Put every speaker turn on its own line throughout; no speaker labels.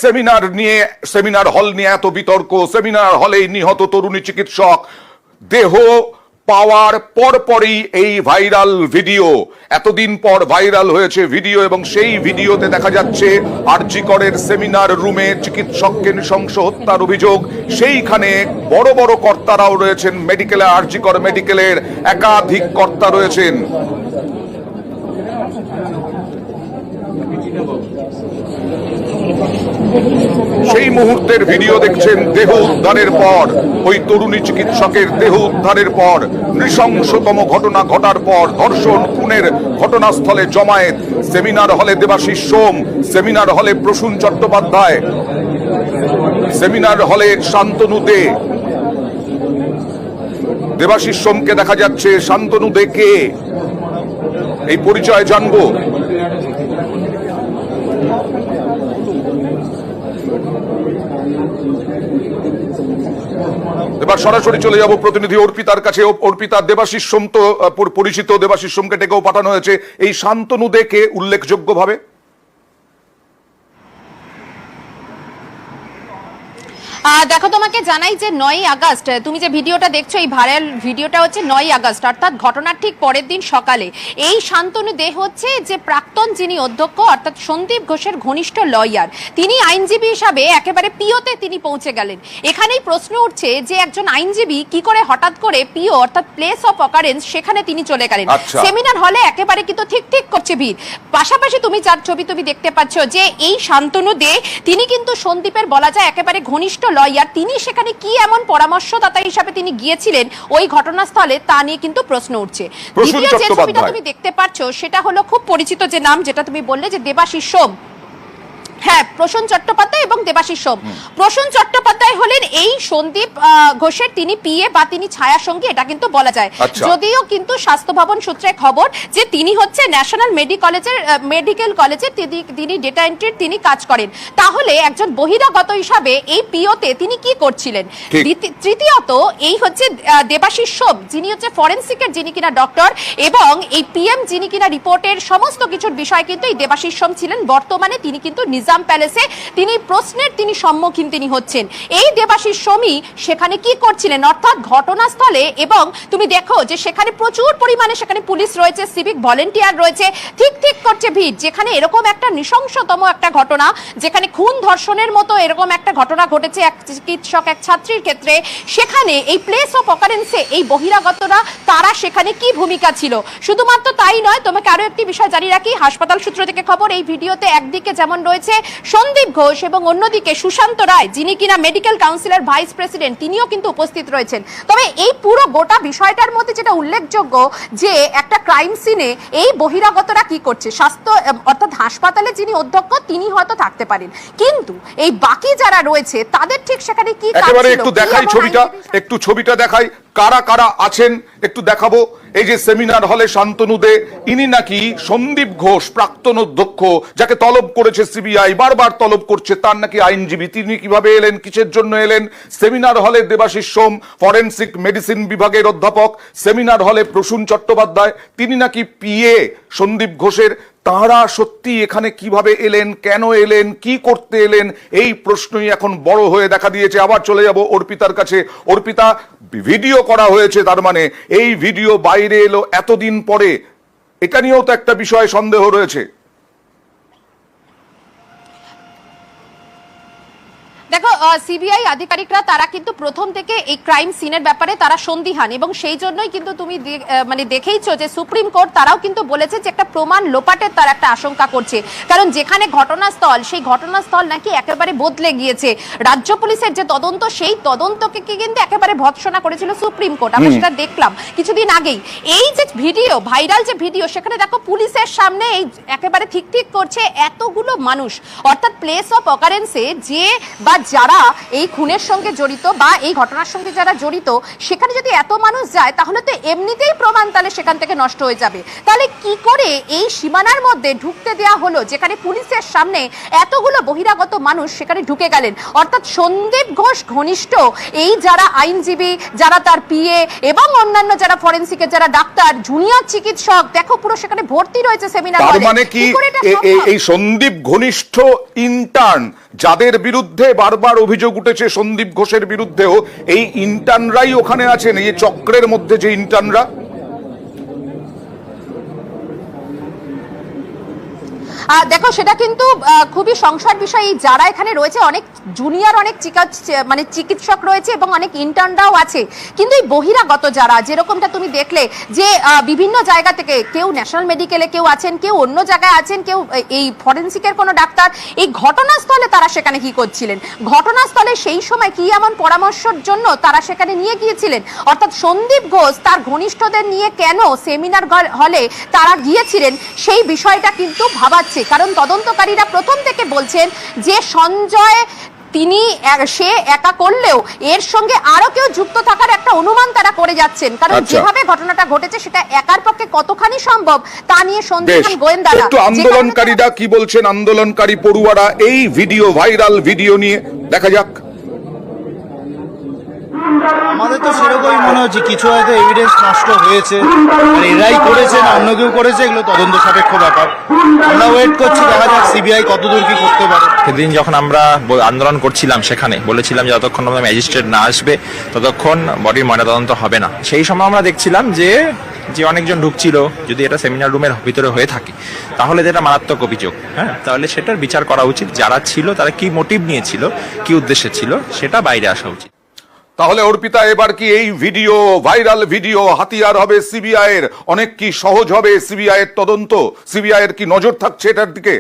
Seminar hall নিয়ে এত বিতর্ক, সেমিনার হলে নিহত তরুণী চিকিৎসক দেহ পাওয়ার পরপরই এই ভাইরাল ভিডিও, এতদিন পর ভাইরাল হয়েছে ভিডিও, এবং সেই ভিডিওতে দেখা যাচ্ছে আরজি করের সেমিনার রুমে চিকিৎসককে নৃশংস হত্যার অভিযোগ। সেইখানে বড় বড় কর্তারাও রয়েছেন, মেডিকেলে আরজি কর মেডিকেলের একাধিক কর্তা রয়েছেন। সেই মুহূর্তের ভিডিও দেখছেন, দেহ উদ্ধারের পর, ওই তরুণী চিকিৎসকের দেহ উদ্ধারের পর, নৃশংসতম ঘটনা ঘটার পর, ধর্ষণ খুনের ঘটনাস্থলে জমায়েত। সেমিনার হলে দেবাশিস সোম, সেমিনার হলে প্রসূন চট্টোপাধ্যায়, সেমিনার হলে শান্তনু দে। দেবাশিস সোমকে দেখা যাচ্ছে, শান্তনু দে কে, এই পরিচয় জানবো। এবার সরাসরি চলে যাব প্রতিনিধি অর্পিতার কাছে। অর্পিতা, দেবাশিস সোম তো পরিচিত, দেবাশিস সোমকে ডেকেও পাঠানো হয়েছে, এই শান্তনু দে কে উল্লেখযোগ্যভাবে?
দেখো, তোমাকে জানাই যে 9ই আগস্ট তুমি যে ভিডিওটা দেখছো, এই ভাইরাল ভিডিওটা হচ্ছে 9ই আগস্ট, অর্থাৎ ঘটনার ঠিক পরের দিন সকালে। এই শান্তনু দে হচ্ছে যে প্রাক্তন যিনি অধ্যক্ষ, অর্থাৎ সন্দীপ ঘোষের ঘনিষ্ঠ লয়ার, তিনি আইনজীবী হিসাবে একেবারে পিওতে তিনি পৌঁছে গেলেন। এখানেই প্রশ্ন উঠছে যে একজন আইনজীবী কি করে হঠাৎ করে পিও অর্থাৎ প্লেস অফ অকারেন্স সেখানে তিনি চলে গেলেন। সেমিনার হলে একেবারে কিন্তু ঠিক করছে ভিড়। পাশাপাশি তুমি যার ছবি তুমি দেখতে পাচ্ছ যে এই শান্তনু দে তিনি কিন্তু সন্দীপের বলা যায় একেবারে ঘনিষ্ঠ লয়ার। তিনি সেখানে কি এমন পরামর্শদাতা হিসাবে তিনি গিয়েছিলেন ওই ঘটনাস্থলে, তা নিয়ে কিন্তু প্রশ্ন উঠছে। দ্বিতীয় যে ছবিটা তুমি দেখতে পাচ্ছ সেটা হলো খুব পরিচিত যে নাম, যেটা তুমি বললে যে দেবাশিস সোম। হ্যাঁ, প্রসূন চট্টোপাধ্যায় এবং দেবাশিস সোম। প্রসূন চট্টোপাধ্যায় হলেন এই সন্দীপ ঘোষের তিনি পিএ বা তিনি ছায়া সঙ্গী, এটা কিন্তু বলা যায়। যদিও কিন্তু স্বাস্থ্য ভবন সূত্রে খবর যে তিনি হচ্ছে ন্যাশনাল মেডিকেল কলেজে তিনি ডেটা এন্ট্রির তিনি কাজ করেন। তাহলে একজন বহিরাগত হিসাবে এই পিওতে তিনি কি করছিলেন? তৃতীয়ত এই হচ্ছে দেবাশিস সোম, যিনি হচ্ছে ফরেনসিকের যিনি কিনা ডক্টর, এবং এই পিএম যিনি কিনা রিপোর্টের সমস্ত কিছুর বিষয় কিন্তু এই দেবাশিস সোম ছিলেন। বর্তমানে তিনি কিন্তু প্যালেসে তিনি প্রশ্নের তিনি সম্মুখীন তিনি হচ্ছেন। এই দেবাশিস সোমই সেখানে কি করছিলেন অর্থাৎ ঘটনাস্থলে, এবং তুমি দেখো যে সেখানে প্রচুর পরিমাণে সেখানে পুলিশ রয়েছে, সিভিক ভলেন্টিয়ার রয়েছে, ঠিক করছে ভিড়। যেখানে এরকম একটা নৃশংসতম একটা ঘটনা, যেখানে খুন ধর্ষণের মতো এরকম একটা ঘটনা ঘটেছে এক চিকিৎসক এক ছাত্রীর ক্ষেত্রে, সেখানে এই প্লেস অফ অকারেন্সে এই বহিরাগতরা তারা সেখানে কি ভূমিকা ছিল। শুধুমাত্র তাই নয়, তোমাকে আরো একটি বিষয় জানিয়ে রাখি, হাসপাতাল সূত্র থেকে খবর, এই ভিডিওতে একদিকে যেমন রয়েছে সন্দীপ ঘোষ এবং অন্যদিকে সুশান্ত রায়, যিনি কিনা মেডিকেল কাউন্সিলের ভাইস প্রেসিডেন্ট, তিনিও কিন্তু উপস্থিত রয়েছেন। তবে এই পুরো গোটা বিষয়টার মধ্যে যেটা উল্লেখযোগ্য যে একটা ক্রাইম সিনে এই বহিরাগতরা কি করছে, স্বাস্থ্য অর্থাৎ হাসপাতালে যিনি অধ্যক্ষ তিনি হয়তো থাকতে পারেন, কিন্তু এই বাকি যারা রয়েছে তাদের ঠিক সেখানে কি কাজ ছিল।
একটু দেখাই ছবিটা, একটু ছবিটা দেখাই, কারা কারা আছেন একটু দেখাবো। এই যে সেমিনার হলে শান্তনু দে, ইনি নাকি সন্দীপ ঘোষ প্রাক্তন অধ্যক্ষ, যাকে তলব করেছে সিবিআই, বারবার তলব করছে, তার নাকি আইনজীবী। তিনি কিভাবে এলেন, কিসের জন্য এলেন? সেমিনার হলে দেবাশিস সোম ফরেনসিক মেডিসিন বিভাগের অধ্যাপক, সেমিনার হলে প্রসূন চট্টোপাধ্যায়, তিনি নাকি পিএ সন্দীপ ঘোষের। তারা সত্যি এখানে কিভাবে এলেন, কেন এলেন, কি করতে এলেন, এই প্রশ্নই এখন বড় হয়ে দেখা দিয়েছে। আবার চলে যাব অর্পিতার কাছে। অর্পিতা, ভিডিও করা হয়েছে, তার মানে এই ভিডিও বাইরে এলো এতদিন পরে, এটা নিয়েও তো একটা বিষয় সন্দেহ রয়েছে।
দেখো, সিবিআই আধিকারিকরা তারা কিন্তু প্রথম থেকে এই ক্রাইম সিনের ব্যাপারে তারা সন্দিহান, এবং সেই জন্যই কিন্তু তুমি মানে দেখেইছো যে সুপ্রিম কোর্ট তারাও কিন্তু বলেছে যে একটা প্রমাণ লোপাটের তার একটা আশঙ্কা করছে। কারণ যেখানে ঘটনাস্থল, সেই ঘটনাস্থল নাকি একেবারে বদলে গিয়েছে। রাজ্য পুলিশের যে তদন্ত, সেই তদন্তকে কিন্তু একেবারে ভৎসনা করেছিল সুপ্রিম কোর্ট। আমরা সেটা দেখলাম কিছুদিন আগেই। এই যে ভিডিও, ভাইরাল যে ভিডিও, সেখানে দেখো পুলিশের সামনে এই একেবারে ঠিক করছে এতগুলো মানুষ, অর্থাৎ প্লেস অফ অকারেন্সে যে বা যারা এই খুনের সঙ্গে জড়িত বা এই ঘটনার সঙ্গে যারা জড়িত, সেখানে যদি এত মানুষ যায় তাহলে তো এমনিতেই প্রমাণ তাহলে সেখান থেকে নষ্ট হয়ে যাবে। তাহলে কি করে এই সীমানার মধ্যে ঢুকতে দেওয়া হলো, যেখানে পুলিশের সামনে এতগুলো বহিরাগত মানুষ সেখানে ঢুকে গেলেন? অর্থাৎ সন্দীপ ঘোষ ঘনিষ্ঠ এই যারা আইনজীবী, যারা তার পিএ এবং অন্যান্য যারা ফরেন্সিকের যারা ডাক্তার, জুনিয়র চিকিৎসক, দেখো পুরো সেখানে ভর্তি রয়েছে সেমিনার হলে।
তার মানে কি এই সন্দীপ ঘনিষ্ঠ ইন্টার্ন যাদের বিরুদ্ধে বারবার অভিযোগ উঠেছে, সন্দীপ ঘোষের বিরুদ্ধেও, এই ইন্টার্নরাই ওখানে আছেন, এই চক্রের মধ্যে যে ইন্টার্নরা?
দেখো সেটা কিন্তু খুবই সংশয়ের বিষয়। যারা এখানে রয়েছে অনেক জুনিয়র, অনেক চিকিৎসক রয়েছে এবং অনেক ইন্টার্নরাও আছে, কিন্তু এই বহিরাগত যারা, যেরকমটা তুমি দেখলে যে বিভিন্ন জায়গা থেকে, কেউ ন্যাশনাল মেডিকেলে কেউ আছেন, কেউ অন্য জায়গায় আছেন, কেউ এই ফরেন্সিকের কোনো ডাক্তার, এই ঘটনাস্থলে তারা সেখানে কি করছিলেন, ঘটনাস্থলে সেই সময় কি এমন পরামর্শের জন্য তারা সেখানে নিয়ে গিয়েছিলেন? অর্থাৎ সন্দীপ ঘোষ তার ঘনিষ্ঠদের নিয়ে কেন সেমিনার হলে তারা গিয়েছিলেন, সেই বিষয়টা কিন্তু ভাবাচ্ছে। কারণ তদন্তকারীরা প্রথম থেকে বলছেন যে সঞ্জয় সে একা করলেও এর সঙ্গে আরো কেউ যুক্ত থাকার একটা অনুমান তারা করে যাচ্ছেন। কারণ যেভাবে ঘটনাটা ঘটেছে সেটা একার পক্ষে কতখানি সম্ভব তা নিয়ে সন্দেহান গোয়েন্দারা।
একটু আন্দোলনকারীরা কি বলছেন, আন্দোলনকারী পড়ুয়ারা এই ভিডিও, ভাইরাল ভিডিও নিয়ে দেখা যাক।
আমাদের তো সেরকমই মনে হচ্ছে কিছু হয়তো এভিডেন্স নষ্ট হয়েছে, আর এরাই করেছে না অন্য কেউ করেছে, এগুলো তদন্ত সাপেক্ষ ব্যাপার। আমরা ওয়েট করছি, দেখা যাক সিবিআই কতদূর কি করতে পারে।
সেদিন যখন আমরা আন্দোলন করছিলাম সেখানে বলেছিলাম যে যতক্ষণ ম্যাজিস্ট্রেট না আসবে ততক্ষণ বডির ময়নাতদন্ত হবে না। সেই সময় আমরা দেখছিলাম যে অনেকজন ঢুকছিল, যদি এটা সেমিনার রুমের ভিতরে হয়ে থাকে তাহলে যেটা মারাত্মক অভিযোগ, হ্যাঁ, তাহলে সেটার বিচার করা উচিত। যারা ছিল তারা কি মোটিভ নিয়েছিল, কি উদ্দেশ্যে ছিল, সেটা বাইরে আসা উচিত।
তাহলে অর্পিতা, এবার কি এই ভিডিও, ভাইরাল ভিডিও হাতিয়ার হবে সিবিআই এর? অনেক কি সহজ হবে সিবিআই এর তদন্ত? সিবিআই এর কি নজর থাকছে এটার দিকে?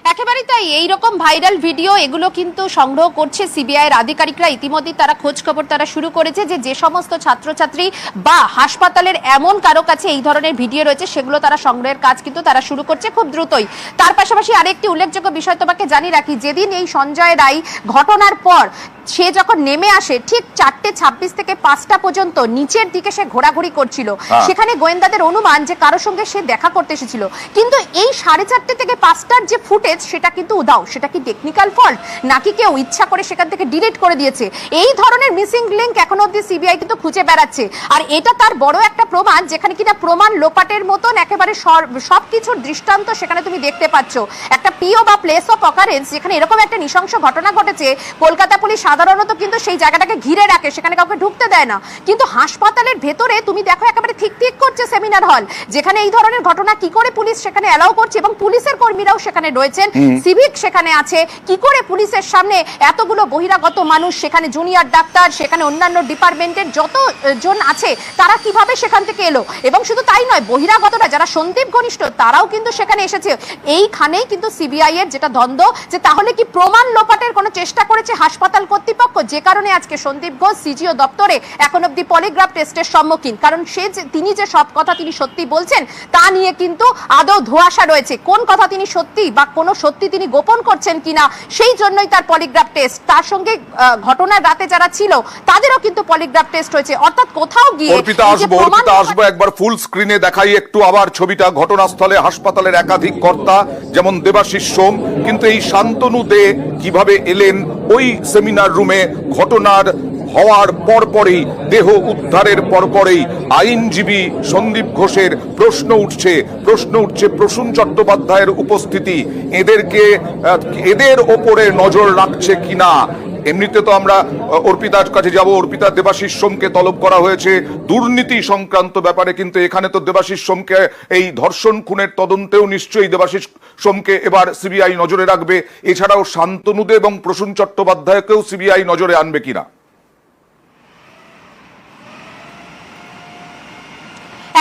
একেবারেই তাই। এইরকম ভাইরাল ভিডিও এগুলো কিন্তু সংগ্রহ করছে সিবিআই এর আধিকারিকরা। ইতিমধ্যে তারা খোঁজ খবর তারা শুরু করেছে যে সমস্ত ছাত্রছাত্রী বা হাসপাতালের এমন কারো কাছে এই ধরনের ভিডিও রয়েছে সেগুলো তারা সংগ্রহের কাজ কিন্তু তারা শুরু করছে খুব দ্রুতই। তার পাশাপাশি আরেকটি উল্লেখযোগ্য বিষয় তোমাকে জানিয়ে রাখি, যেদিন এই সঞ্জয় রায় ঘটনার পর সে যখন নেমে আসে ঠিক 4:26 থেকে 5টা পর্যন্ত নিচের দিকে সে ঘোরাঘুরি করছিল, সেখানে গোয়েন্দাদের অনুমান যে কারোর সঙ্গে সে দেখা করতে এসেছিল। কিন্তু এই 4:30 থেকে 5টার যে ফুটেজ সেটা কিন্তু উধাও। সেটা কি টেকনিক্যাল ফল্ট নাকি কেউ ইচ্ছা করে সেখান থেকে ডিলিট করে দিয়েছে? এই ধরনের মিসিং লিংক এখনো অবধি সিবিআই কিন্তু খুঁজে বেড়াচ্ছে। আর এটা তার বড় একটা প্রমাণ, যেখানে কিনা প্রমাণ লোপাটের মতন একেবারে সবকিছুর দৃষ্টান্ত সেখানে তুমি দেখতে পাচ্ছ। একটা পিও বা প্লেস অফ অকারেন্স যেখানে এরকম একটা নৃশংস ঘটনা ঘটেছে, কলকাতা পুলিশ সাধারণত কিন্তু সেই জায়গাটাকে ঘিরে রাখে, সেখানে কাউকে ঢুকতে দেয় না। কিন্তু হাসপাতালের ভেতরে তুমি দেখো একেবারে ঠিক ঠিক করছে সেমিনার হল, যেখানে এই ধরনের ঘটনা কি করে পুলিশ সেখানে অ্যালাউ করছে, এবং পুলিশের কর্মীরাও সেখানে রয়েছেন, সিভিক সেখানে আছে। কি করে পুলিশের সামনে এতগুলো বহিরাগত মানুষ, সেখানে জুনিয়র ডাক্তার, সেখানে অন্যান্য ডিপার্টমেন্টের যত জন আছে, তারা কিভাবে সেখান থেকে এলো? এবং শুধু তাই নয়, বহিরাগতরা যারা সন্দীপ ঘনিষ্ঠ তারাও কিন্তু সেখানে এসেছে। এইখানেই কিন্তু সিবিআই এর যেটা দ্বন্দ্ব, যে তাহলে কি প্রমাণ লোপাটের কোনো চেষ্টা করেছে হাসপাতাল কর্তৃপক্ষ, যে কারণে আজকে সন্দীপ ঘোষ সিজিও দপ্তরে এখন অব্দি পলিগ্রাফ টেস্টের সম্মুখীন। কারণ তিনি যে সব কথা তিনি সত্যি বলছেন তা নিয়ে কিন্তু আদৌ ধোঁয়াশা রয়েছে। কোন কথা তিনি সত্যি বা কোন সত্যি তিনি গোপন করছেন কিনা, সেই জন্যই তার পলিগ্রাফ টেস্ট। তার সঙ্গে ঘটনার রাতে যারা ছিল তাদেরও কিন্তু পলিগ্রাফ টেস্ট হয়েছে। অর্থাৎ কোথাও গিয়ে
অর্পিতা আসবো একবার ফুল স্ক্রিনে দেখাই একটু আবার ছবিটা। ঘটনাস্থলে হাসপাতালের একাধিক কর্তা, যেমন দেবাশিস সোম, কিন্তু এই শান্তনু দে কিভাবে এলেন ওই সেমিনার রুমে? ঘটনার হওয়ার পরপরই, দেহ উদ্ধারের পরপরই আইনজীবী সন্দীপ ঘোষের প্রশ্ন উঠছে প্রসূন চট্টোপাধ্যায়ের উপস্থিতি এদের ওপরে নজর রাখছে কিনা। এমনিতে তো আমরা অর্পিতার কাছে যাব। অর্পিতা, দেবাশিস সোমকে তলব করা হয়েছে দুর্নীতি সংক্রান্ত ব্যাপারে, কিন্তু এখানে তো দেবাশিস সোমকে, এই ধর্ষণ খুনের তদন্তেও নিশ্চয়ই দেবাশিস সোমকে এবার সিবিআই নজরে রাখবে। এছাড়াও শান্তনু দে এবং প্রসূন চট্টোপাধ্যায়কেও সিবিআই নজরে আনবে কিনা?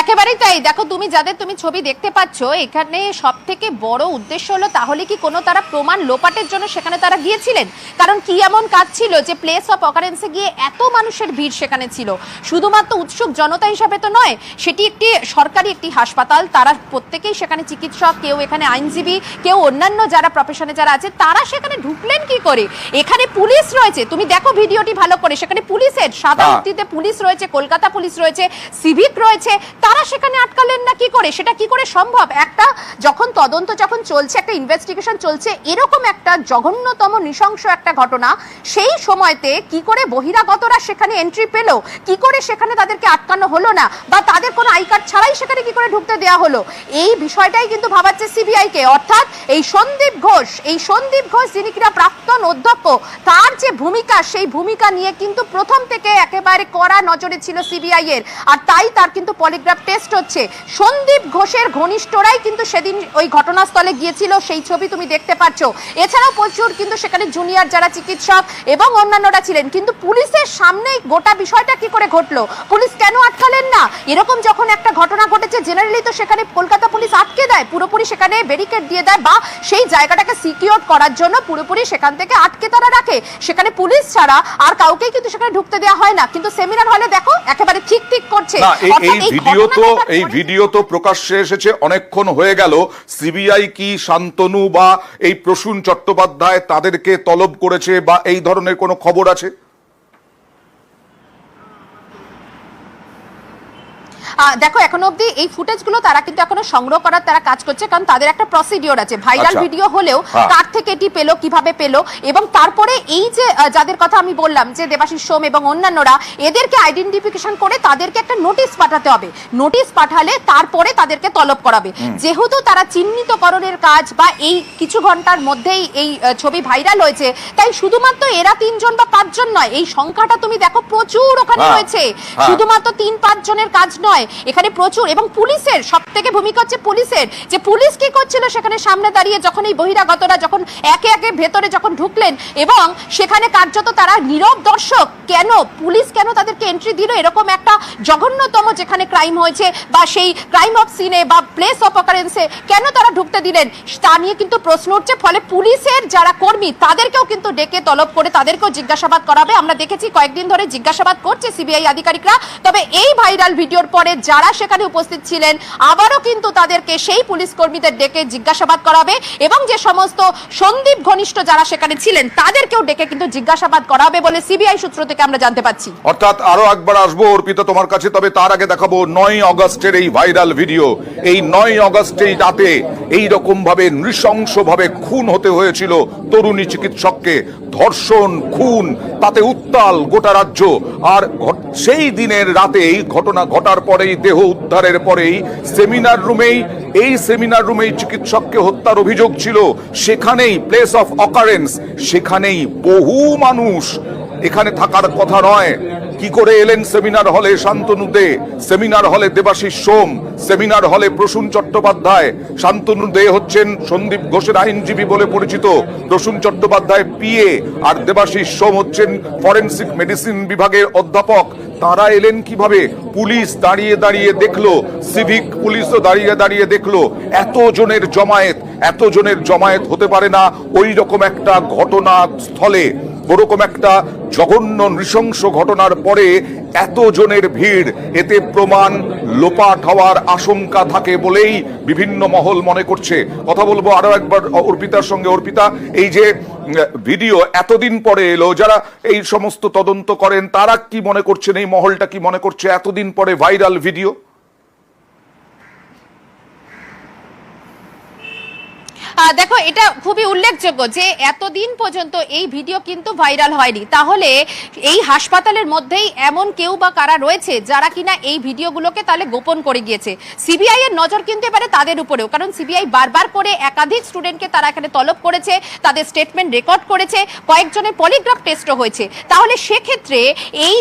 একেবারে একেবারেই তাই। দেখো তুমি যাদের তুমি ছবি দেখতে পাচ্ছ, এখানে সব থেকে বড় উদ্দেশ্য হলো তাহলে কি কোনো তারা প্রমাণ লোপাটের জন্য সেখানে তারা গিয়েছিলেন? কারণ কি এমন কাজ ছিল যে প্লেস অফ অকারেন্সে গিয়ে এত মানুষের ভিড় সেখানে ছিল? শুধুমাত্র উৎসুক জনতা হিসাবে তো নয়, সেটি একটি সরকারি একটি হাসপাতাল, তারা প্রত্যেকেই সেখানে চিকিৎসক, কেউ এখানে আইনজীবী, কেউ অন্যান্য যারা প্রফেশনে যারা আছে, তারা সেখানে ঢুকলেন কি করে? এখানে পুলিশ রয়েছে, তুমি দেখো ভিডিওটি ভালো করে, সেখানে পুলিশের সাদা উর্দিতে পুলিশ রয়েছে, কলকাতা পুলিশ রয়েছে, সিভিক রয়েছে, তারা সেখানে আটকালেন না কি করে? সেটা কি করে সম্ভব? একটা যখন তদন্ত যখন চলছে, একটা ইনভেস্টিগেশন চলছে, এরকম একটা জঘন্যতম নৃশংস একটা ঘটনা, সেই সময়তে কি করে বহিরাগতরা সেখানে এন্ট্রি পেল? কি করে সেখানে তাদেরকে আটকানো হলো না, বা তাদের কোনো আই কার্ড ছাড়াই সেখানে কি করে ঢুকতে দেওয়া হলো? এই বিষয়টাই কিন্তু ভাবাচ্ছে সিবিআই কে। অর্থাৎ এই সন্দীপ ঘোষ যিনি কিনা প্রাক্তন অধ্যক্ষ, তার যে ভূমিকা, সেই ভূমিকা নিয়ে কিন্তু প্রথম থেকে একেবারে কড়া নজরে ছিল সিবিআই এর, আর তাই তার কিন্তু পলিগ্রাফ টেস্ট হচ্ছে। সন্দীপ ঘোষের ঘনিষ্ঠরাই কিন্তু সেদিন ওই ঘটনাস্থলে গিয়েছিল, সেই ছবি তুমি দেখতে পাচ্ছ। এছাড়াও প্রচুর কিন্তু সেখানে জুনিয়র যারা চিকিৎসক এবং অন্যান্যরা ছিলেন, কিন্তু পুলিশের সামনেই গোটা বিষয়টা কি করে ঘটলো? পুলিশ কেন আটকালেন না? এরকম যখন একটা ঘটনা ঘটেছে, জেনারেলি তো সেখানে কলকাতা পুলিশ আটকে দেয়, পুরোপুরি সেখানে ব্যারিকেড দিয়ে দেয়, বা সেই জায়গাটাকে সিকিউর করার জন্য পুরোপুরি সেখান থেকে আটকে তারা রাখে। সেখানে পুলিশ ছাড়া আর কাউকেই কিন্তু সেখানে ঢুকতে দেওয়া হয় না। কিন্তু সেমিনার হলে দেখো একেবারে ঠিক করছে।
এই ভিডিও তো প্রকাশ্যে এসেছে, অনেকক্ষণ হয়ে গেল। সিবিআই কি শান্তনু বা এই প্রসূন চট্টোপাধ্যায় তাদেরকে তলব করেছে বা এই ধরনের কোনো খবর আছে?
দেখো এখনো অবধি এই ফুটেজগুলো তারা কিন্তু এখনো সংগ্রহ করার তারা কাজ করছে, কারণ তাদের একটা প্রসিডিওর আছে। ভাইরাল ভিডিও হলেও কার থেকে এটি পেলো, কিভাবে পেলো, এবং তারপরে এই যে যাদের কথা আমি বললাম যে দেবাশিস সোম এবং অন্যান্যরা, এদেরকে আইডেন্টিফিকেশন করে তাদেরকে একটা নোটিশ পাঠাতে হবে। নোটিশ পাঠালে তারপরে তাদেরকে তলব করাবে। যেহেতু তারা চিহ্নিতকরণের কাজ, বা এই কিছু ঘন্টার মধ্যেই এই ছবি ভাইরাল হয়েছে, তাই শুধুমাত্র এরা 3 জন বা 5 জন নয়, এই সংখ্যাটা তুমি দেখো প্রচুর ওখানে রয়েছে। শুধুমাত্র 3-5 জনের কাজ নয়, এখানে প্রচুর। এবং পুলিশের সব থেকে ভূমিকা হচ্ছে পুলিশের, যে পুলিশ কি করছিল সেখানে সামনে দাঁড়িয়ে, যখন এই বহিরাগতরা যখন একে একে ভেতরে যখন ঢুকলেন, এবং সেখানে কার্যত তারা নীরব দর্শক। কেন পুলিশ কেন তাদেরকে এন্ট্রি দিল? এরকম একটা জঘন্যতম যেখানে ক্রাইম হয়েছে, বা সেই ক্রাইম অফ সিনে বা প্লেস অফ অকারেন্সে কেন তারা ঢুকতে দিলেন, তা নিয়ে কিন্তু প্রশ্ন উঠছে। ফলে পুলিশের যারা কর্মী তাদেরকেও কিন্তু ডেকে তলব করে তাদেরকেও জিজ্ঞাসাবাদ করাবে। আমরা দেখেছি কয়েকদিন ধরে জিজ্ঞাসাবাদ করছে সিবিআই আধিকারিকরা। তবে এই ভাইরাল ভিডিওর পরে যারা সেখানে উপস্থিত ছিলেন, আবারও কিন্তু তাদেরকে সেই পুলিশ কর্মীদের ডেকে জিজ্ঞাসাবাদ করাবে, এবং যে সমস্ত সন্দীপ ঘনিষ্ঠ যারা সেখানে ছিলেন তাদেরকেও ডেকে কিন্তু জিজ্ঞাসাবাদ করাবে বলে সিবিআই সূত্র থেকে আমরা জানতে পাচ্ছি।
অর্থাৎ আরো একবার আসবো অর্পিতা তোমার কাছে, তবে তার আগে দেখাবো 9 আগস্টের এই ভাইরাল ভিডিও। এই 9 আগস্টের রাতে এই রকম ভাবে নৃশংস ভাবে খুন হতে হয়েছিল তরুণী চিকিৎসককে, ধর্ষণ, খুন, তাতে উত্তাল গোটা রাজ্য। আর সেই দিনের রাতেই ঘটনা ঘটার পরেই, দেহ উদ্ধারের পরেই সেমিনার রুমেই চিকিৎসককে হত্যার অভিযোগ ছিল। সেখানেই প্লেস অফ অকারেন্স, সেখানেই বহু মানুষ, এখানে থাকার কথা নয়। কি করে এলেন সেমিনার হলে শান্তনু দে, সেমিনার হলে দেবাশিস সোম, সেমিনার হলে প্রসূন চট্টোপাধ্যায়? শান্তনু দে হচ্ছেন সন্দীপ ঘোষের আইনজীবী বলে পরিচিত, প্রসূন চট্টোপাধ্যায় পিএ, আর দেবাশিস সোম হচ্ছেন ফরেনসিক মেডিসিন বিভাগের অধ্যাপক। তারা এলেন কিভাবে? পুলিশ দাঁড়িয়ে দাঁড়িয়ে দেখলো, সিভিক পুলিশও দাঁড়িয়ে দাঁড়িয়ে দেখলো। এত জনের জমায়েত হতে পারে না ওই রকম একটা ঘটনা স্থলে। ওরকম একটা জঘন্য নৃশংস ঘটনার পরে এত জনের ভিড়, এতে প্রমাণ লোপাট হওয়ার আশঙ্কা থাকে বলেই বিভিন্ন মহল মনে করছে। কথা বলবো আরো একবার অর্পিতার সঙ্গে। অর্পিতা, এই যে ভিডিও এতদিন পরে এলো, যারা এই সমস্ত তদন্ত করেন তারা কি মনে করছেন, এই মহলটা কি মনে করছে এতদিন পরে ভাইরাল ভিডিও?
দেখো এটা খুবই উল্লেখযোগ্য যে এতদিন পর্যন্ত এই ভিডিও কিন্তু ভাইরাল হয়নি। তাহলে এই হাসপাতালের মধ্যেই এমন কেউ বা কারা রয়েছে যারা কিনা এই ভিডিওগুলোকে তাহলে গোপন করে গিয়েছে। সিবিআই এর নজর কিন্তু এবারে তাদের উপরেও, কারণ সিবিআই বারবার করে একাধিক স্টুডেন্টকে তারা এখানে তলব করেছে, তাদের স্টেটমেন্ট রেকর্ড করেছে, কয়েকজনের পলিগ্রাফ টেস্টও হয়েছে। তাহলে সেক্ষেত্রে এই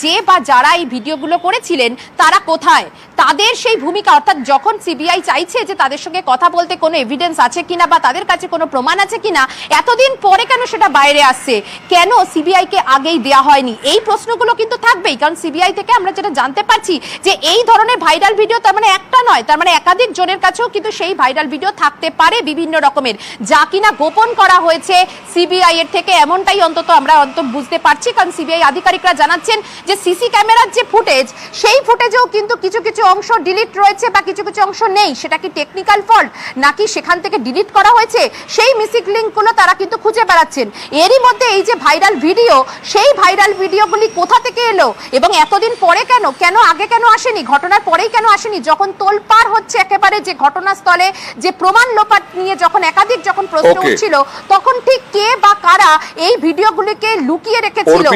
যে বা যারা এই ভিডিওগুলো করেছিলেন তারা কোথায়, তাদের সেই ভূমিকা, অর্থাৎ যখন সিবিআই চাইছে যে তাদের সঙ্গে কথা বলতে কোনো এভিডেন্স আছে কিনা বা তাদের কাছে কোনো প্রমাণ আছে কিনা, এতদিন পরে কেন সেটা বাইরে আসছে, কেন সিবিআই কে আগেই দেয়া হয়নি, এই প্রশ্নগুলো কিন্তু থাকবেই। কারণ সিবিআই থেকে আমরা যেটা জানতে পারছি যে এই ধরনের ভাইরাল ভিডিও তার মানে একটা নয়, তার মানে একাধিক জনের কাছেও কিন্তু সেই ভাইরাল ভিডিও থাকতে পারে বিভিন্ন রকমের, যা কিনা গোপন করা হয়েছে সিবিআই এর থেকে, এমনটাই অন্তত আমরা বুঝতে পারছি। কারণ সিবিআই আধিকারিকরা জানাচ্ছেন যে সিসি ক্যামেরার যে ফুটেজ, সেই ফুটেজেও কিন্তু কিছু কিছু অংশ ডিলিট রয়েছে বা কিছু কিছু অংশ নেই। সেটা কি টেকনিক্যাল ফল্ট নাকি সেখান থেকে ডিলিট করা হয়েছে, সেই মিসিং লিঙ্কগুলো তারা কিন্তু খুঁজে বেড়াচ্ছেন। এরই মধ্যে এই যে ভাইরাল ভিডিও, সেই ভাইরাল ভিডিওগুলি কোথা থেকে এলো এবং এতদিন পরে কেন, কেন আগে কেন আসেনি, ঘটনার পরেই কেন আসেনি, যখন তোলপাড় হচ্ছে একেবারে যে ঘটনাস্থলে যে প্রমাণ লোপাট নিয়ে যখন একাধিক যখন প্রশ্ন উঠছিল, তখন ঠিক কে বা কারা এই ভিডিওগুলিকে লুকিয়ে রেখেছিল।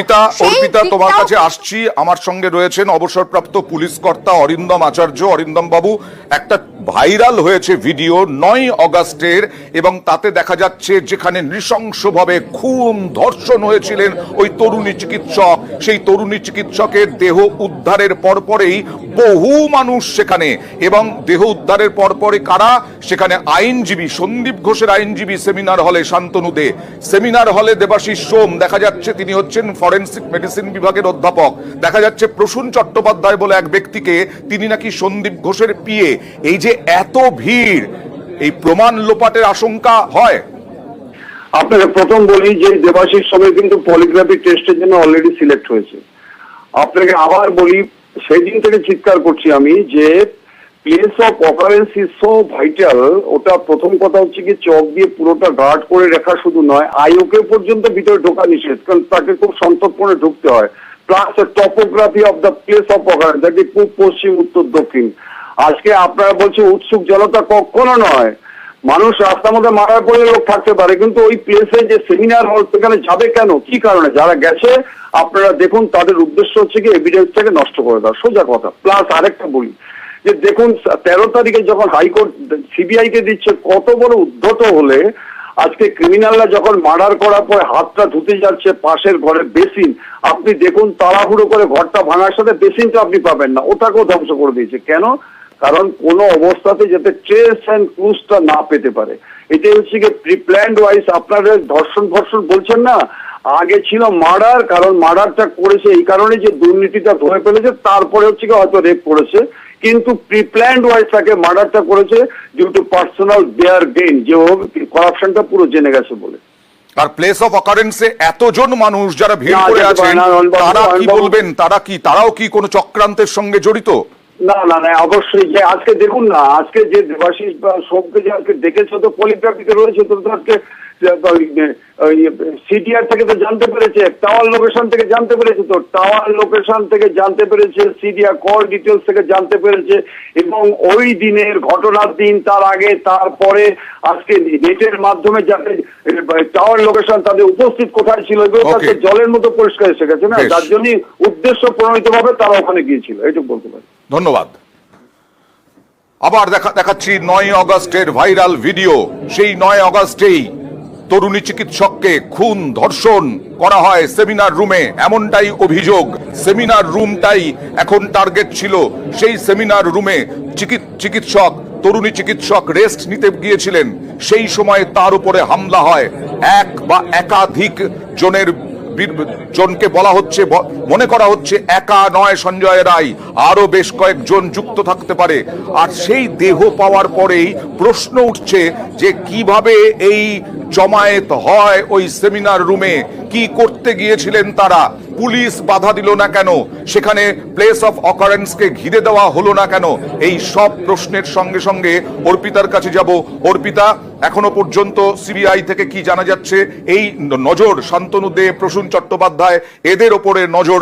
অর্পিতা তোমার কাছে আসছি, আমার সঙ্গে রয়েছেন অবসরপ্রাপ্ত পুলিশ কর্তা অরিন্দম আচার্য। অরিন্দম বাবু, একটা ভাইরাল হয়েছে ভিডিও 9 অগাস্টের, এবং তাতে দেখা যাচ্ছে যেখানে নৃশংসভাবে খুন ধর্ষণ হয়েছিলেন ওই তরুণী চিকিৎসক, সেই তরুণী চিকিৎসকের দেহ উদ্ধারের পরপরেই বহু মানুষ সেখানে, এবং দেহ উদ্ধারের পরপরে কারা সেখানে, আইনজীবী সন্দীপ ঘোষের আইনজীবী সেমিনার হলে শান্তনু দে, সেমিনার হলে দেবাশিস সোম, দেখা যাচ্ছে তিনি হচ্ছেন ফরেনসিক মেডিসিন বিভাগের অধ্যাপক, দেখা যাচ্ছে প্রসূন চট্টোপাধ্যায় বলে এক ব্যক্তিকে, তিনি নাকি সন্দীপ ঘোষের পিএ। এই যে এত ভিড়, এই প্রমাণ লোপাটের আশঙ্কা হয়?
আপনাকে প্রথম বলি যে দেবাশিস সোমের কিন্তু পলিগ্রাফি টেস্টের জন্য অলরেডি সিলেক্ট হয়েছে। আপনাকে আবার বলি, সেই দিন থেকে চিৎকার করছি আমি যে place of occurrence is so vital. ওটা প্রথম কথা হচ্ছে কি, চক দিয়ে পুরোটা গার্ড করে রাখা শুধু নয়, আইওকে পর্যন্ত ভিতরে ঢোকা নিষেধ, কারণ তাকে খুব সন্তর্পণে ঢুকতে হয়। Plus topography of the place of occurrence, that is পূব, পশ্চিম, উত্তর, দক্ষিণ। আজকে আপনারা বলছেন উৎসুক জনতা, কখনো নয়। মানুষ রাস্তার মধ্যে মারার পরে লোক থাকতে পারে, কিন্তু ওই প্লেসে যে সেমিনার হল সেখানে যাবে কেন, কি কারণে? যারা গেছে আপনারা দেখুন, তাদের উদ্দেশ্য হচ্ছে কি এভিডেন্সটাকে নষ্ট করে দেওয়া, সোজা কথা। প্লাস আরেকটা বলি যে দেখুন, 13 তারিখে যখন হাইকোর্ট সিবিআই কে দিচ্ছে, কত বড় উদ্ধত হলে আজকে ক্রিমিনালরা যখন মার্ডার করার পরে হাতটা ধুতে যাচ্ছে পাশের ঘরে বেসিন, আপনি দেখুন তাড়াহুড়ো করে ঘরটা ভাঙার সাথে বেসিনটা আপনি পাবেন না, ওটাকেও ধ্বংস করে দিয়েছে। কেন? কারণ কোন অবস্থাতে যাতে ট্রেস অ্যান্ড ক্লুজটা না পেতে পারে। এটাই হচ্ছে কি প্রিপ্ল্যান্ড ওয়াইজ। আপনারা ধর্ষণ বলছেন না, আগে ছিল মার্ডার, কারণ মার্ডারটা করেছে এই কারণে যে দুর্নীতিটা ধরে ফেলেছে, তারপরে হচ্ছে কি হয়তো রেপ করেছে, কিন্তু প্রিপ্ল্যান্ড ওয়াইজ তাকে মার্ডারটা করেছে due to personal their gain, যে করাপশনটা পুরো জেনে গেছে বলে।
আর প্লেস অফ অকারেন্সে এতজন মানুষ যারা ভিড় করে আছেন, তারা কি বলবেন? তারাও কি কোনো চক্রান্তের সঙ্গে জড়িত?
না না না, অবশ্যই। যে আজকে দেখুন না, আজকে যে দেবাশিস বা সোমকে যে আজকে দেখেছো, তো পলিগ্রাফিতে রয়েছে, তো আজকে সিটিআর থেকে তো জানতে পেরেছে, টাওয়ার লোকেশন থেকে জানতে পেরেছে, তো টাওয়ার লোকেশন থেকে জানতে পেরেছে, সিটিআর কল ডিটেলস থেকে জানতে পেরেছে, এবং ওই দিনের ঘটনার দিন, তার আগে, তারপরে আজকে নেটের মাধ্যমে যাতে টাওয়ার লোকেশন তাদের উপস্থিত কোথায় ছিল, এগুলো তাকে জলের মতো পরিষ্কার এসে গেছে না, যার জন্য উদ্দেশ্য প্রণীত ভাবে তারা ওখানে গিয়েছিল, এইটুকু বলতে পারি।
ধন্যবাদ। আবার দেখাচ্ছি 9 অগস্টের ভাইরাল ভিডিও। সেই 9 অগস্টেই তরুণী চিকিৎসককে খুন ধর্ষণ করা হয় সেমিনার রুমে, এমনটাই অভিযোগ। সেমিনার রুমটাই এখন টার্গেট ছিল। সেই সেমিনার রুমে চিকিৎসক, তরুণী চিকিৎসক রেস্ট নিতে গিয়েছিলেন, সেই সময় তার উপরে হামলা হয়। এক বা একাধিক জনকে বলা হচ্ছে, মনে করা হচ্ছে একা নয় সঞ্জয় রায়, আরো বেশ কয়েকজন যুক্ত থাকতে পারে। আর সেই দেহ পাওয়ার পরেই প্রশ্ন উঠছে যে কিভাবে এই জমায়েত হয় ওই সেমিনার রুমে, কি করতে গিয়েছিলেন তারা, পুলিশ বাধা দিল না কেন, সেখানে প্লেস অফ অকারেন্সকে ঘিরে দেওয়া হলো না কেন? এই সব প্রশ্নের সঙ্গে সঙ্গে অর্পিতার কাছে যাব। অর্পিতা, এখনো পর্যন্ত সিবিআই থেকে কি জানা যাচ্ছে? এই নজর শান্তনু দে, প্রসূন চট্টোপাধ্যায়, এদের ওপরে নজর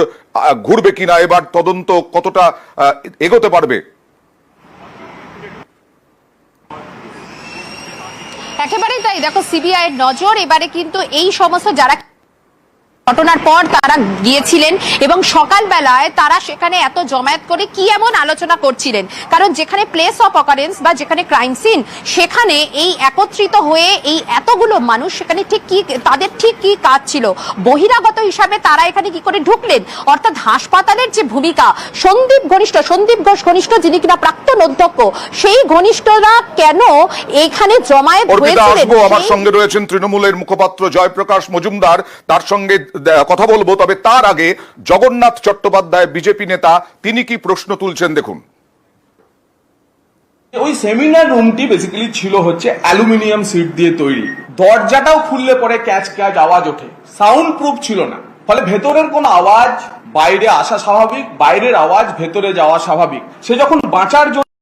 ঘুরবে কিনা? এবার তদন্ত কতটা এগোতে পারবে?
একেবারেই তাই। দেখো, সিবিআই এর নজর এবারে কিন্তু এই সমস্ত যারা ঘটনার পর তারা গিয়েছিলেন এবং সকালবেলায় তারা সেখানে এত জমায়েত করে কি এমন আলোচনা করছিলেন, কারণ যেখানে প্লেস অফ অকারেন্স বা যেখানে ক্রাইম সিন, সেখানে এই একত্রিত হয়ে এই এতগুলো মানুষ সেখানে ঠিক কি তাদের ঠিক কি কাজ ছিল, বহিরাগত হিসাবে তারা এখানে কি করে ঢুকলেন, অর্থাৎ হাসপাতালের যে ভূমিকা, সন্দীপ ঘোষ ঘনিষ্ঠ যিনি কিনা প্রাক্তন অধ্যক্ষ, সেই ঘনিষ্ঠরা কেন এখানে জমায়েত
অর্পিতা
হয়েছিলেন।
আসবো, আমার সঙ্গে রয়েছেন তৃণমূলের মুখপাত্র জয়প্রকাশ মজুমদার, তার সঙ্গে কথা বলবো। তবে তার আগে জগন্নাথ চট্টোপাধ্যায় বিজেপি নেতা, তিনি কি প্রশ্ন তুলছেন দেখুন।
ওই সেমিনার রুমটি বেসিক্যালি ছিল হচ্ছে অ্যালুমিনিয়াম সিট দিয়ে তৈরি, দরজাটাও খুললে পরে ক্যাচ ক্যাচ আওয়াজ ওঠে, সাউন্ড প্রুফ ছিল না, ফলে ভেতরের কোন আওয়াজ বাইরে আসা স্বাভাবিক, বাইরের আওয়াজ ভেতরে যাওয়া স্বাভাবিক। সে যখন বাঁচার জন্য